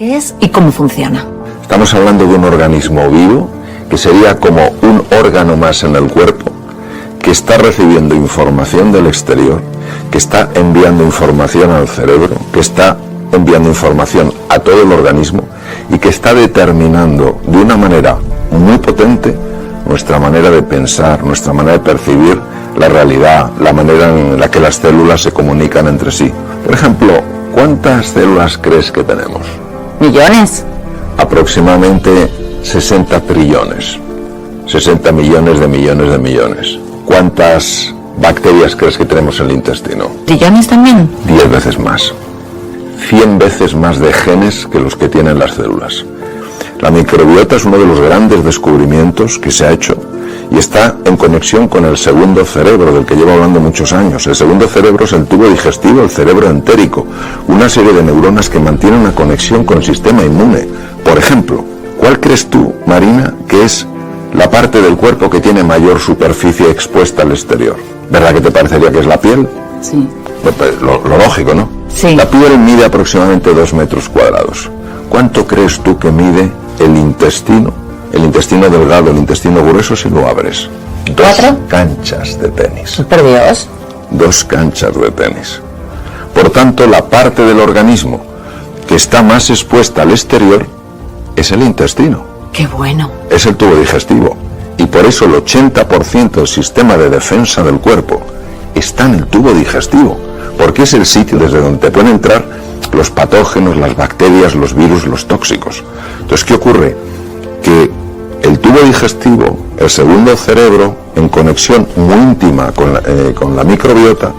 ¿Qué es y cómo funciona? Estamos hablando de un organismo vivo, que sería como un órgano más en el cuerpo, que está recibiendo información del exterior, que está enviando información al cerebro, que está enviando información a todo el organismo y que está determinando de una manera muy potente nuestra manera de pensar, nuestra manera de percibir la realidad, la manera en la que las células se comunican entre sí. Por ejemplo, ¿cuántas células crees que tenemos? ¿Millones? Aproximadamente 60 trillones. 60 millones de millones de millones. ¿Cuántas bacterias crees que tenemos en el intestino? ¿Trillones también? 10 veces más. 100 veces más de genes que los que tienen las células. La microbiota es uno de los grandes descubrimientos que se ha hecho y está en conexión con el segundo cerebro, del que llevo hablando muchos años. El segundo cerebro es el tubo digestivo, el cerebro entérico, una serie de neuronas que mantienen una conexión con el sistema inmune. Por ejemplo, ¿cuál crees tú, Marina, que es la parte del cuerpo que tiene mayor superficie expuesta al exterior? ¿Verdad que te parecería que es la piel? Sí. Lo lógico, ¿no? Sí. La piel mide aproximadamente 2 metros cuadrados. ¿Cuánto crees tú que mide el intestino? El intestino delgado, el intestino grueso, si lo abres. 4 canchas de tenis. Por Dios. 2 canchas de tenis. Por tanto, la parte del organismo que está más expuesta al exterior es el intestino. ¡Qué bueno! Es el tubo digestivo. Y por eso el 80% del sistema de defensa del cuerpo está en el tubo digestivo, porque es el sitio desde donde te pueden entrar los patógenos, las bacterias, los virus, los tóxicos. Entonces, ¿qué ocurre? Que el tubo digestivo, el segundo cerebro, en conexión muy íntima con la microbiota,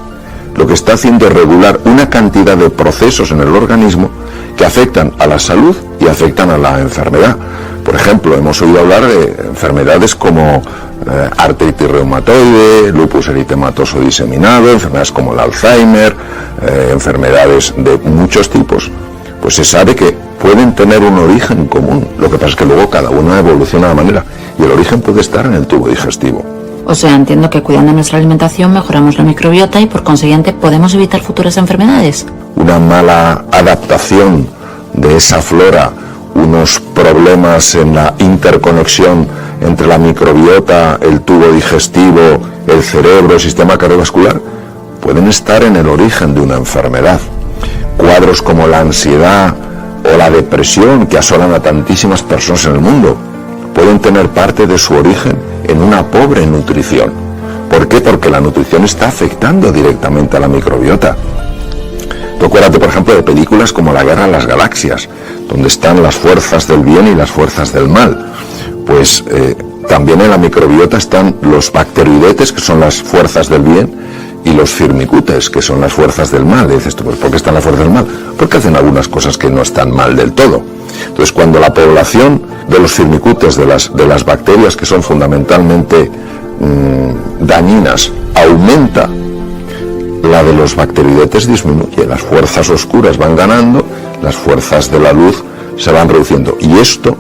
lo que está haciendo es regular una cantidad de procesos en el organismo que afectan a la salud y afectan a la enfermedad. Por ejemplo, hemos oído hablar de enfermedades como artritis reumatoide, lupus eritematoso diseminado, enfermedades como el Alzheimer, enfermedades de muchos tipos. Pues se sabe que pueden tener un origen común. Lo que pasa es que luego cada una evoluciona de manera, y el origen puede estar en el tubo digestivo. O sea, entiendo que cuidando nuestra alimentación mejoramos la microbiota y por consiguiente podemos evitar futuras enfermedades. Una mala adaptación de esa flora, unos problemas en la interconexión entre la microbiota, el tubo digestivo, el cerebro, el sistema cardiovascular, pueden estar en el origen de una enfermedad. Cuadros como la ansiedad o la depresión que asolan a tantísimas personas en el mundo pueden tener parte de su origen en una pobre nutrición. ¿Por qué? Porque la nutrición está afectando directamente a la microbiota. Tú acuérdate, por ejemplo, de películas como La Guerra de las Galaxias, donde están las fuerzas del bien y las fuerzas del mal. Pues también en la microbiota están los bacteroidetes, que son las fuerzas del bien, y los firmicutes, que son las fuerzas del mal. Y dices tú, pues ¿por qué están las fuerzas del mal? Porque hacen algunas cosas que no están mal del todo. Entonces, cuando la población de los firmicutes, de las bacterias que son fundamentalmente dañinas, aumenta, la de los bacteroidetes disminuye. Las fuerzas oscuras van ganando, las fuerzas de la luz se van reduciendo. Y esto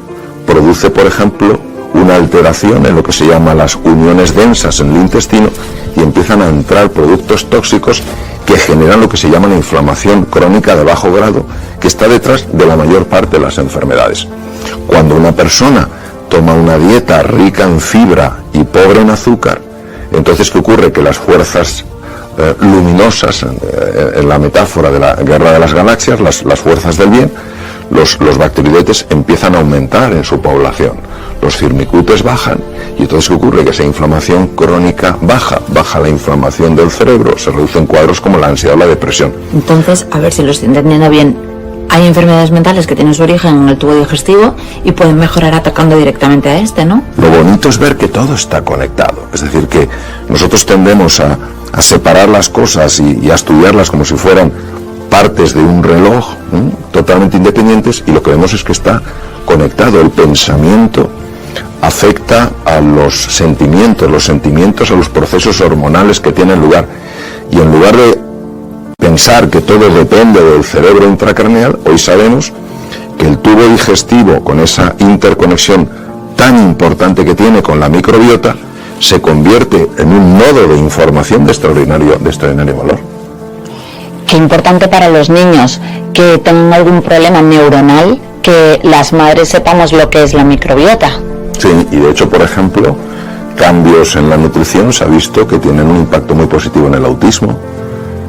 produce, por ejemplo, una alteración en lo que se llama las uniones densas en el intestino, y empiezan a entrar productos tóxicos que generan lo que se llama la inflamación crónica de bajo grado, que está detrás de la mayor parte de las enfermedades. Cuando una persona toma una dieta rica en fibra y pobre en azúcar, entonces ¿qué ocurre? Que las fuerzas luminosas, en la metáfora de la Guerra de las Galaxias, las fuerzas del bien, los bacteroidetes empiezan a aumentar en su población, los firmicutes bajan, y entonces ¿qué ocurre? Que esa inflamación crónica baja la inflamación del cerebro, se reducen cuadros como la ansiedad o la depresión. Entonces, a ver si lo estoy entendiendo bien, hay enfermedades mentales que tienen su origen en el tubo digestivo y pueden mejorar atacando directamente a este, ¿no? Lo bonito es ver que todo está conectado, es decir, que nosotros tendemos a separar las cosas y a estudiarlas como si fueran partes de un reloj, totalmente independientes, y lo que vemos es que está conectado. El pensamiento afecta a los sentimientos a los procesos hormonales que tienen lugar, y en lugar de pensar que todo depende del cerebro intracraneal, hoy sabemos que el tubo digestivo, con esa interconexión tan importante que tiene con la microbiota, se convierte en un nodo de información de extraordinario valor. Qué importante para los niños que tengan algún problema neuronal que las madres sepamos lo que es la microbiota. Sí, y de hecho, por ejemplo, cambios en la nutrición se ha visto que tienen un impacto muy positivo en el autismo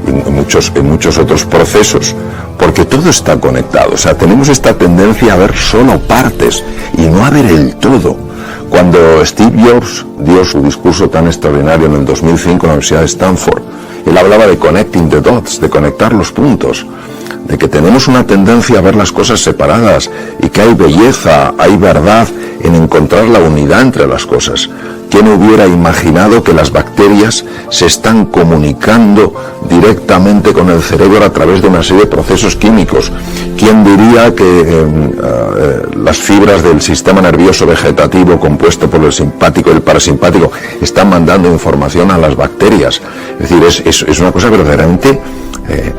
y en muchos otros procesos, porque todo está conectado. O sea, tenemos esta tendencia a ver solo partes y no a ver el todo. Cuando Steve Jobs dio su discurso tan extraordinario en el 2005 en la Universidad de Stanford, él hablaba de connecting the dots, de conectar los puntos, de que tenemos una tendencia a ver las cosas separadas y que hay belleza, hay verdad en encontrar la unidad entre las cosas. ¿Quién hubiera imaginado que las bacterias se están comunicando directamente con el cerebro a través de una serie de procesos químicos? ¿Quién diría que las fibras del sistema nervioso vegetativo compuesto por el simpático y el parasimpático están mandando información a las bacterias? Es decir, es una cosa verdaderamente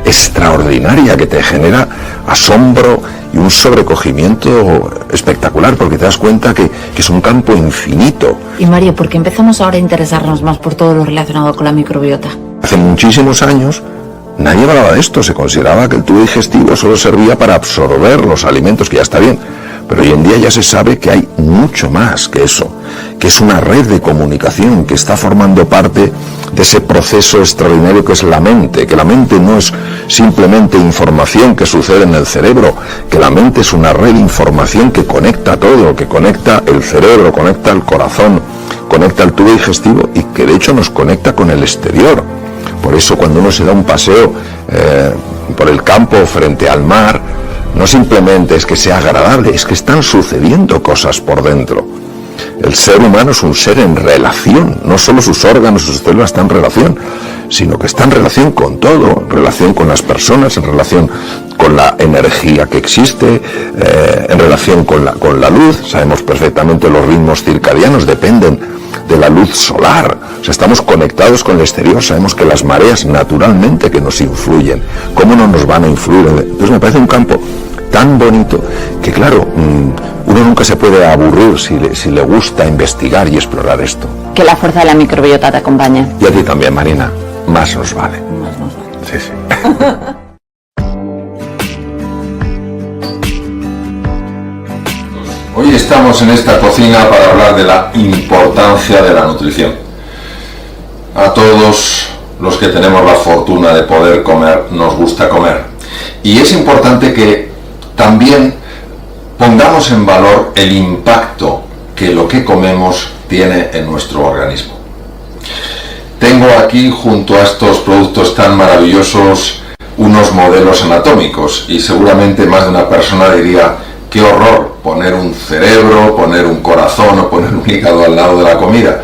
extraordinaria que te genera asombro y un sobrecogimiento espectacular, porque te das cuenta que es un campo infinito. Y Mario, ¿por qué empezamos ahora a interesarnos más por todo lo relacionado con la microbiota? Hace muchísimos años nadie hablaba de esto, se consideraba que el tubo digestivo solo servía para absorber los alimentos, que ya está bien, pero hoy en día ya se sabe que hay mucho más que eso, que es una red de comunicación que está formando parte de ese proceso extraordinario que es la mente, que la mente no es simplemente información que sucede en el cerebro, que la mente es una red de información que conecta todo, que conecta el cerebro, conecta el corazón, conecta el tubo digestivo y que de hecho nos conecta con el exterior. Por eso cuando uno se da un paseo por el campo frente al mar, no simplemente es que sea agradable, es que están sucediendo cosas por dentro. El ser humano es un ser en relación, no solo sus órganos, sus células están en relación, sino que está en relación con todo, en relación con las personas, en relación con la energía que existe, en relación con la luz. Sabemos perfectamente los ritmos circadianos dependen de la luz solar. O sea, estamos conectados con el exterior, sabemos que las mareas naturalmente que nos influyen, ¿cómo no nos van a influir? Entonces me parece un campo tan bonito que, claro, uno nunca se puede aburrir si le gusta investigar y explorar esto. Que la fuerza de la microbiota te acompañe. Y a ti también, Marina, más nos vale. Más nos vale. Sí, sí. Hoy estamos en esta cocina para hablar de la importancia de la nutrición. A todos los que tenemos la fortuna de poder comer, nos gusta comer. Y es importante que también pongamos en valor el impacto que lo que comemos tiene en nuestro organismo. Tengo aquí, junto a estos productos tan maravillosos, unos modelos anatómicos y seguramente más de una persona diría: qué horror poner un cerebro, poner un corazón o poner un hígado al lado de la comida.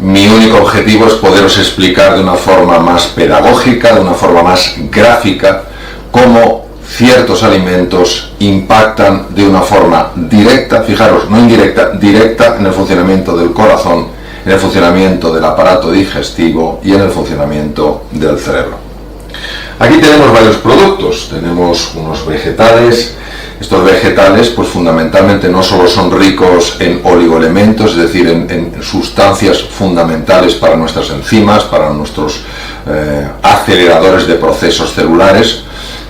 Mi único objetivo es poderos explicar de una forma más pedagógica, de una forma más gráfica, cómo ciertos alimentos impactan de una forma directa, fijaros, no indirecta, directa en el funcionamiento del corazón, en el funcionamiento del aparato digestivo y en el funcionamiento del cerebro. Aquí tenemos varios productos, tenemos unos vegetales. Estos vegetales, pues fundamentalmente no solo son ricos en oligoelementos, es decir, en sustancias fundamentales para nuestras enzimas, para nuestros aceleradores de procesos celulares,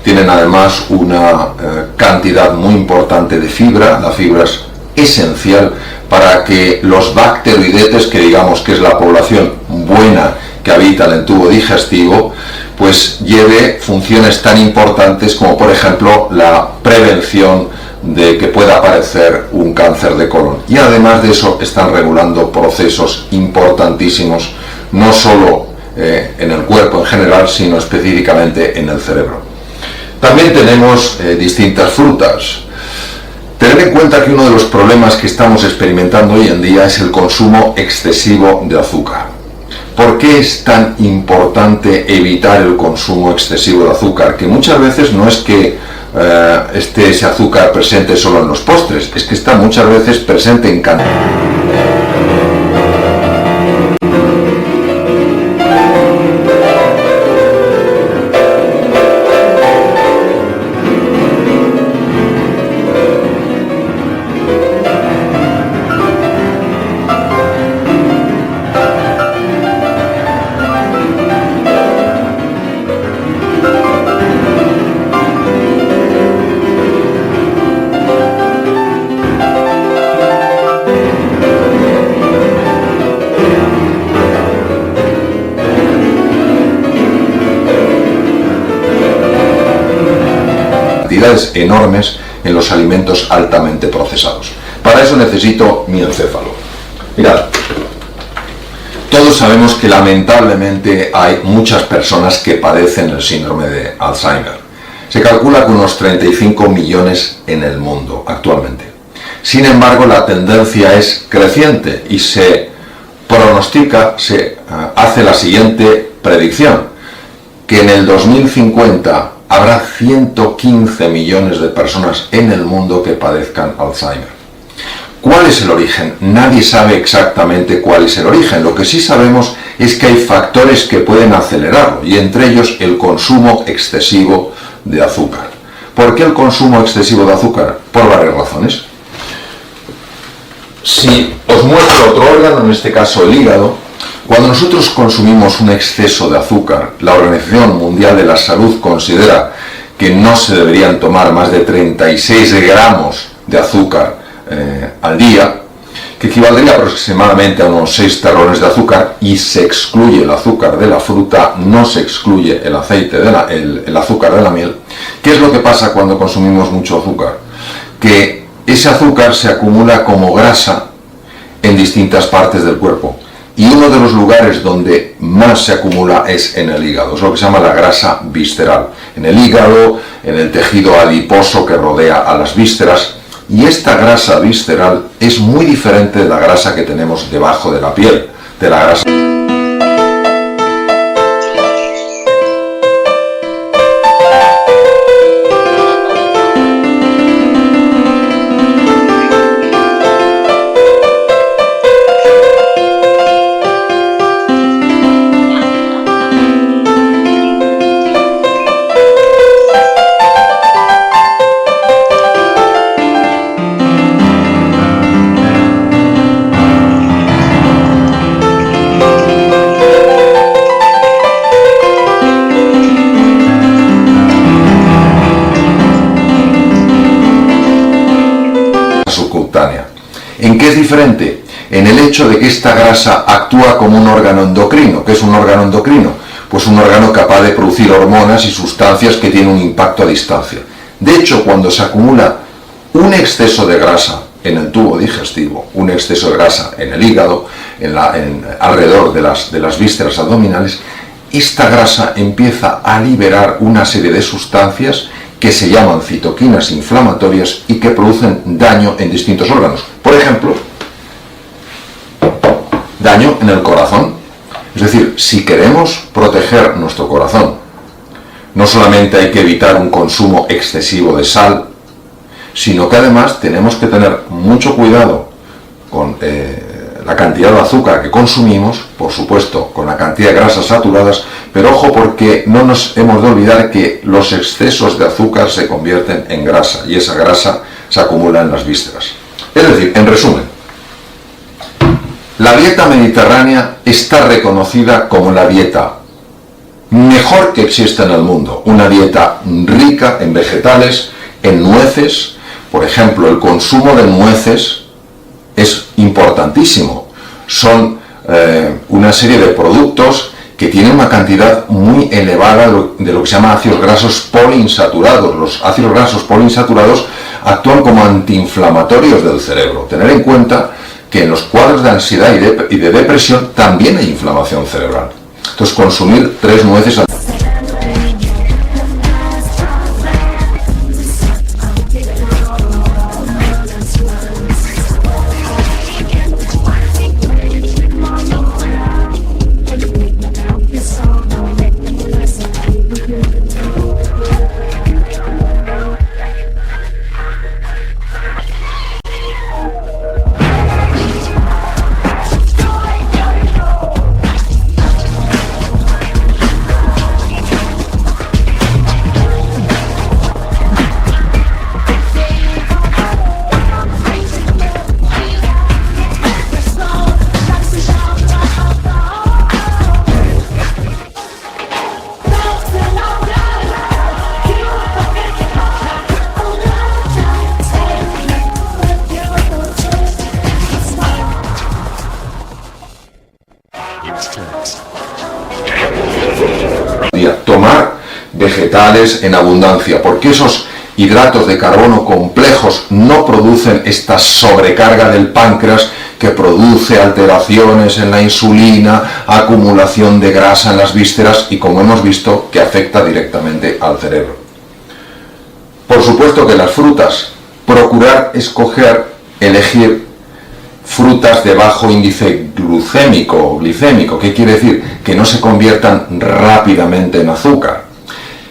tienen además una cantidad muy importante de fibra. La fibra es esencial para que los bacteroidetes, que digamos que es la población buena que habita en el tubo digestivo, pues lleve funciones tan importantes como, por ejemplo, la prevención de que pueda aparecer un cáncer de colon. Y además de eso están regulando procesos importantísimos, no solo en el cuerpo en general, sino específicamente en el cerebro. También tenemos distintas frutas. Tened en cuenta que uno de los problemas que estamos experimentando hoy en día es el consumo excesivo de azúcar. ¿Por qué es tan importante evitar el consumo excesivo de azúcar? Que muchas veces no es que esté ese azúcar presente solo en los postres, es que está muchas veces presente en cantidad. cantidades enormes en los alimentos altamente procesados. Para eso necesito mi encéfalo. Mirad, todos sabemos que lamentablemente hay muchas personas que padecen el síndrome de Alzheimer. Se calcula que unos 35 millones en el mundo actualmente. Sin embargo, la tendencia es creciente y se pronostica, se hace la siguiente predicción, que en el 2050 habrá 115 millones de personas en el mundo que padezcan Alzheimer. ¿Cuál es el origen? Nadie sabe exactamente cuál es el origen. Lo que sí sabemos es que hay factores que pueden acelerarlo, y entre ellos el consumo excesivo de azúcar. ¿Por qué el consumo excesivo de azúcar? Por varias razones. Si os muestro otro órgano, en este caso el hígado, cuando nosotros consumimos un exceso de azúcar, la Organización Mundial de la Salud considera que no se deberían tomar más de 36 gramos de azúcar al día, que equivaldría aproximadamente a unos 6 terrones de azúcar, y se excluye el azúcar de la fruta, no se excluye el aceite el azúcar de la miel. ¿Qué es lo que pasa cuando consumimos mucho azúcar? Que ese azúcar se acumula como grasa en distintas partes del cuerpo, y uno de los lugares donde más se acumula es en el hígado. Es lo que se llama la grasa visceral, en el hígado, en el tejido adiposo que rodea a las vísceras. Y esta grasa visceral es muy diferente de la grasa que tenemos debajo de la piel, de la grasa. ¿En qué es diferente? En el hecho de que esta grasa actúa como un órgano endocrino. ¿Qué es un órgano endocrino? Pues un órgano capaz de producir hormonas y sustancias que tienen un impacto a distancia. De hecho, cuando se acumula un exceso de grasa en el tubo digestivo, un exceso de grasa en el hígado, alrededor de las vísceras abdominales, esta grasa empieza a liberar una serie de sustancias que se llaman citoquinas inflamatorias y que producen daño en distintos órganos. Por ejemplo, daño en el corazón. Es decir, si queremos proteger nuestro corazón, no solamente hay que evitar un consumo excesivo de sal, sino que además tenemos que tener mucho cuidado con la cantidad de azúcar que consumimos, por supuesto, con la cantidad de grasas saturadas, pero ojo, porque no nos hemos de olvidar que los excesos de azúcar se convierten en grasa, y esa grasa se acumula en las vísceras. Es decir, en resumen, la dieta mediterránea está reconocida como la dieta mejor que existe en el mundo, una dieta rica en vegetales, en nueces. Por ejemplo, el consumo de nueces es importantísimo. Son una serie de productos que tienen una cantidad muy elevada de lo que se llama ácidos grasos poliinsaturados. Los ácidos grasos poliinsaturados actúan como antiinflamatorios del cerebro. Tener en cuenta que en los cuadros de ansiedad y de depresión también hay inflamación cerebral. Entonces, consumir 3 nueces al tomar vegetales en abundancia, porque esos hidratos de carbono complejos no producen esta sobrecarga del páncreas que produce alteraciones en la insulina, acumulación de grasa en las vísceras y, como hemos visto, que afecta directamente al cerebro. Por supuesto que las frutas, procurar elegir frutas de bajo índice glucémico o glicémico. ¿Qué quiere decir? Que no se conviertan rápidamente en azúcar.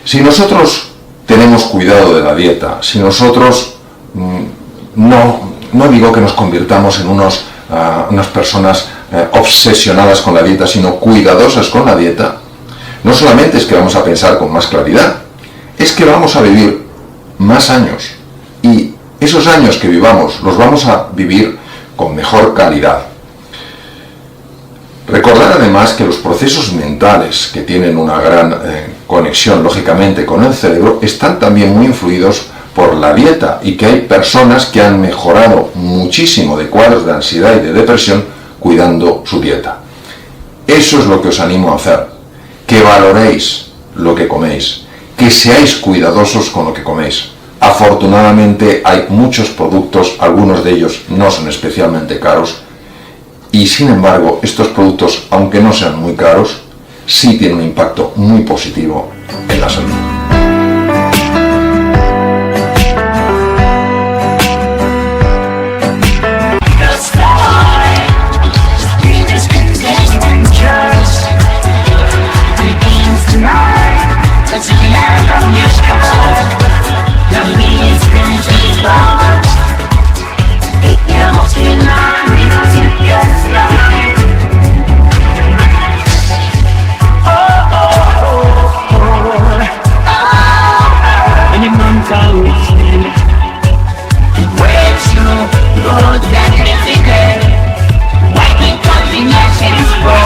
Si nosotros tenemos cuidado de la dieta, si nosotros no digo que nos convirtamos en unas personas obsesionadas con la dieta, sino cuidadosas con la dieta, no solamente es que vamos a pensar con más claridad, es que vamos a vivir más años, y esos años que vivamos los vamos a vivir con mejor calidad. Recordar además que los procesos mentales, que tienen una gran conexión lógicamente con el cerebro, están también muy influidos por la dieta, y que hay personas que han mejorado muchísimo de cuadros de ansiedad y de depresión cuidando su dieta. Eso es lo que os animo a hacer, que valoréis lo que coméis, que seáis cuidadosos con lo que coméis. Afortunadamente hay muchos productos, algunos de ellos no son especialmente caros, y sin embargo estos productos, aunque no sean muy caros, sí tienen un impacto muy positivo en la salud. Why can't